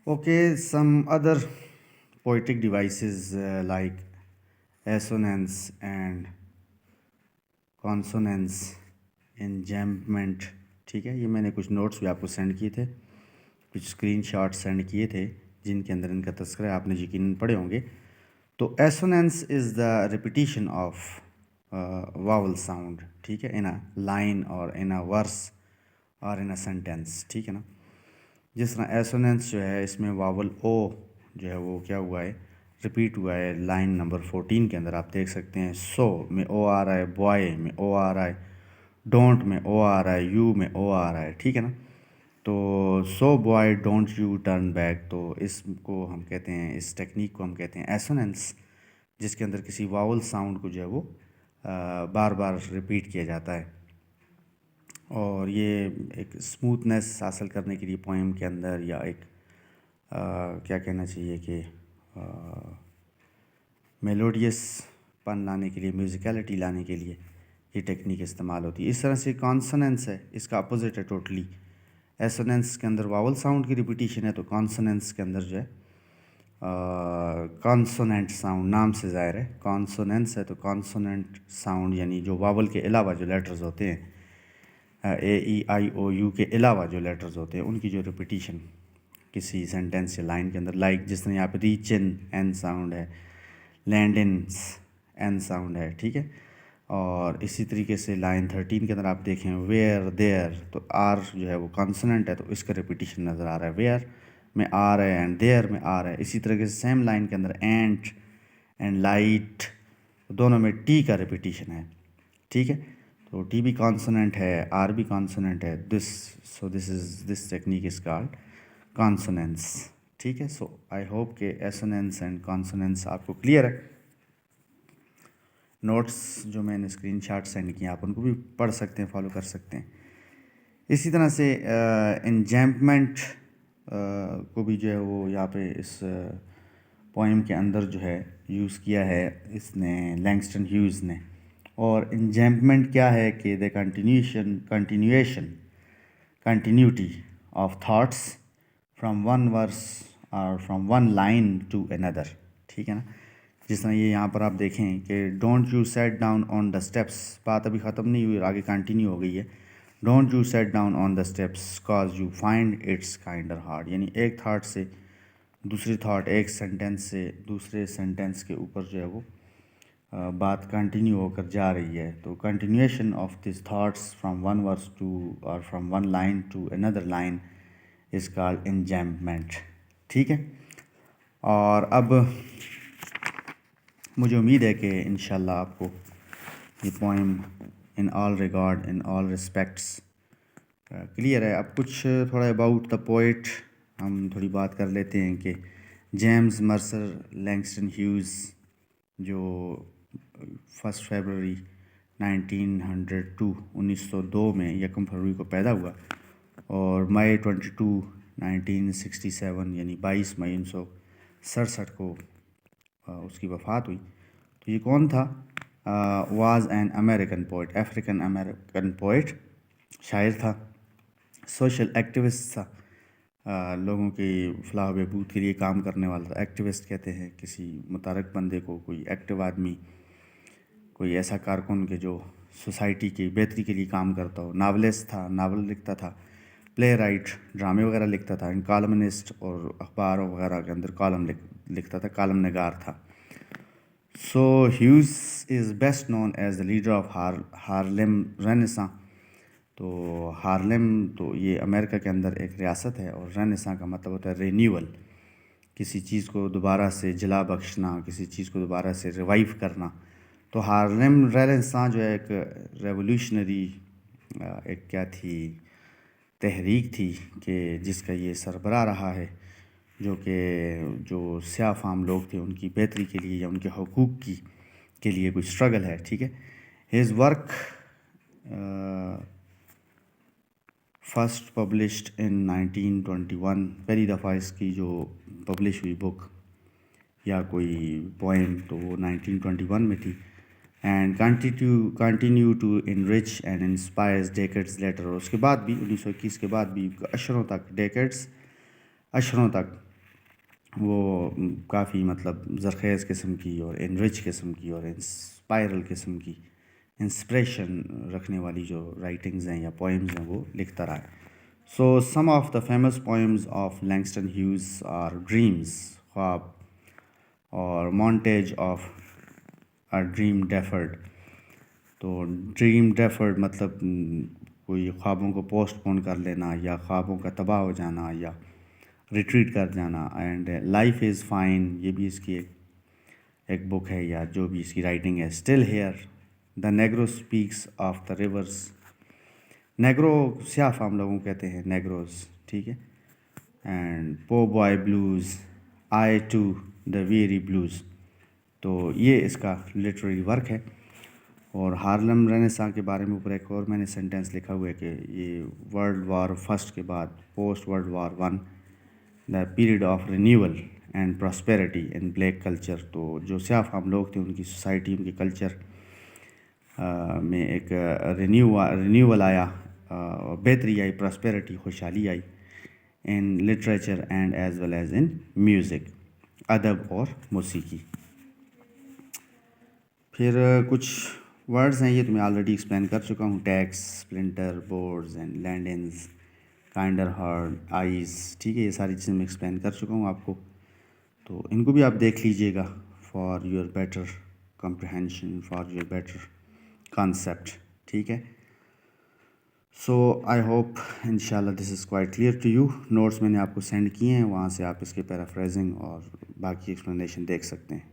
Okay, some other poetic devices like assonance and consonance enjambment. ठीक है, ये मैंने कुछ नोट्स भी आपको सेंड किए थे, कुछ स्क्रीन शॉट सेंड किए थे जिनके अंदर इनका तस्करा आपने यकीनन पढ़े होंगे. तो assonance is the repetition of vowel sound. ठीक है, इन अ लाइन और इन अ वर्स और इन अ सेंटेंस. ठीक है ना. जिस तरह एसोनेंस जो है, इसमें वावल ओ जो है वो क्या हुआ है, रिपीट हुआ है. लाइन नंबर 14 के अंदर आप देख सकते हैं. सो में ओ आ रहा है, बॉय में ओ आ रहा है, डोंट में ओ आ रहा है, यू में ओ आ रहा है. ठीक है ना. तो सो boy don't U turn back, तो इसको हम कहते हैं, इस टेक्निक को हम कहते हैं एसोनेंस, जिसके अंदर किसी वावल साउंड को जो है वो बार बार रिपीट किया जाता है. और ये एक स्मूथनेस हासिल करने के लिए पोएम के अंदर, या एक क्या कहना चाहिए कि मेलोडियस पन लाने के लिए, म्यूज़िकलिटी लाने के लिए ये टेक्निक इस्तेमाल होती है. इस तरह से कॉन्सोनेंस है, इसका अपोजिट है टोटली. एसोनेंस के अंदर वावल साउंड की रिपीटिशन है, तो कॉन्सोनेंस के अंदर जो है कॉन्सोनेंट साउंड, नाम से ज़ाहिर है. कॉन्सोनेंस है तो कॉन्सोनेंट साउंड, यानी जो वावल के अलावा जो लेटर्स होते हैं, ए ई आई ओ यू के अलावा जो लेटर्स होते हैं, उनकी जो रिपीटिशन किसी सेंटेंस या लाइन के अंदर, लाइक जिस तरह यहाँ पे रीच इन एन साउंड है, लैंड इन एन साउंड है. ठीक है. और इसी तरीके से लाइन 13 के अंदर आप देखें वेयर देयर, तो आर जो है वो कॉन्सोनेंट है, तो इसका रिपीटिशन नज़र आ रहा है. वेयर में आर है एंड देयर में आर है. इसी तरीके से सेम लाइन के अंदर एंड लाइट, दोनों में टी का रिपीटिशन है. ठीक है. तो टी भी कॉन्सोनेंट है, आर भी कॉन्सोनेंट है. This technique is called consonance. ठीक है. सो आई होप कि एसोनेंस एंड कॉन्सोनेंस आपको क्लियर है. नोट्स जो मैंने स्क्रीन शॉट सेंड किए आप उनको भी पढ़ सकते हैं, फॉलो कर सकते हैं. इसी तरह से एन्जैम्पमेंट को भी जो है वो यहाँ पे इस पोएम के अंदर जो है यूज़ किया है इसने, लैंगस्टन ह्यूज़ ने. और एन्जैम्पमेंट क्या है कि the continuity of thoughts from one verse और from one line to another. ठीक है ना. जिस तरह ये यहाँ पर आप देखें कि don't you set down on the steps, बात अभी ख़त्म नहीं हुई, आगे कंटिन्यू हो गई है. Don't you set down on the steps cause you find its kinder hard, यानी एक थाट से दूसरी थाट, एक सेंटेंस से दूसरे सेंटेंस के ऊपर जो है वो बात कंटिन्यू होकर जा रही है. तो continuation of this thoughts from one verse to और from one line to another line is called enjambment. ठीक है. और अब मुझे उम्मीद है कि इंशाल्लाह आपको ये poem in all regard, in all respects clear है. अब कुछ थोड़ा अबाउट द पोइट हम थोड़ी बात कर लेते हैं कि जेम्स मर्सर लैंगस्टन ह्यूज़ जो 1 फरवरी 1902 में 1 फरवरी को पैदा हुआ, और मई 22 1967 यानी 22 मई 1967 को उसकी वफ़ात हुई. तो ये कौन था? Was an American poet, African American poet, शायर था, सोशल एक्टिविस्ट था, लोगों की फलाह बहबूद के लिए काम करने वाला था. एक्टिविस्ट कहते हैं किसी मुतारक बंदे को, कोई एक्टिव आदमी, कोई ऐसा कारकुन के जो सोसाइटी की बेहतरी के लिए काम करता हो. नावलिस्ट था, नावल लिखता था, प्ले राइट, ड्रामे वगैरह लिखता था, एंड कॉलमनिस्ट, और अखबारों वगैरह के अंदर कॉलम लिखता था, कॉलम नगार था. So Hughes is best known as the leader of Harlem renaissance. तो हार्लेम तो ये अमेरिका के अंदर एक रियासत है, और रेनेसां का मतलब होता है रिन्यूअल, किसी चीज़ को दोबारा से जला बख्शना, किसी चीज़ को दोबारा से रिवाइव करना. तो हार्लेम रेनेसां जो है एक रेवोल्यूशनरी, एक क्या थी, तहरीक थी कि जिसका ये सरबराह रहा है, जो स्याह फाम लोग थे उनकी बेहतरी के लिए या उनके हकूक़ के लिए कोई स्ट्रगल है. ठीक है. His work first published in 1921, पहली दफ़ा इसकी जो पब्लिश हुई बुक या कोई पोएम तो वो 1921 में थी. And continue to enrich and inspires decades later, और उसके बाद भी 1921 के बाद भी अशरों तक, डेकेड्स अशरों तक وہ کافی مطلب زرخیز قسم کی اور انرچ قسم کی اور انسپائرل قسم کی انسپریشن رکھنے والی جو رائٹنگز ہیں یا پوئمز ہیں وہ لکھتا رہا ہے. So some of the famous poems of Langston Hughes are dreams, خواب، اور montage of a dream deferred. تو ڈریم ڈیفرڈ مطلب کوئی خوابوں کو پوسٹ پون کر لینا یا خوابوں کا تباہ ہو جانا یا ریٹریٹ کر جانا. اینڈ لائف از فائن، یہ بھی اس کی ایک بک ہے یا جو بھی اس کی رائٹنگ ہے. Still here the negro speaks of the rivers. Negro سیاہ فام لوگوں کہتے ہیں نیگروز، ٹھیک ہے. And poor boy blues, I to the very blues. تو یہ اس کا لٹریری ورک ہے. اور ہارلم رینیساں کے بارے میں اوپر ایک اور میں نے سینٹینس لکھا ہوا ہے کہ یہ ورلڈ وار فرسٹ کے بعد post world war one the period of renewal and prosperity in black culture. تو جو سیاہ فام لوگ تھے ان کی سوسائٹی، ان کے کلچر میں ایک رینیول آیا، بہتری آئی، پراسپیرٹی، خوشحالی آئی in literature and as well as in music, ادب اور موسیقی. پھر کچھ ورڈز ہیں، یہ تو میں آلریڈی ایکسپلین کر چکا ہوں. Tacks, splinter, boards and landings, kinder hard, eyes, ٹھیک ہے. یہ ساری چیزیں میں ایکسپلین کر چکا ہوں آپ کو، تو ان کو بھی آپ دیکھ لیجیے گا for your better comprehension, for your better concept, ٹھیک ہے. سو آئی ہوپ ان شاء اللہ this is quite clear to you. Notes میں نے آپ کو سینڈ کیے ہیں، وہاں سے آپ اس کے پیرافریزنگ اور باقی ایکسپلینیشن دیکھ سکتے ہیں.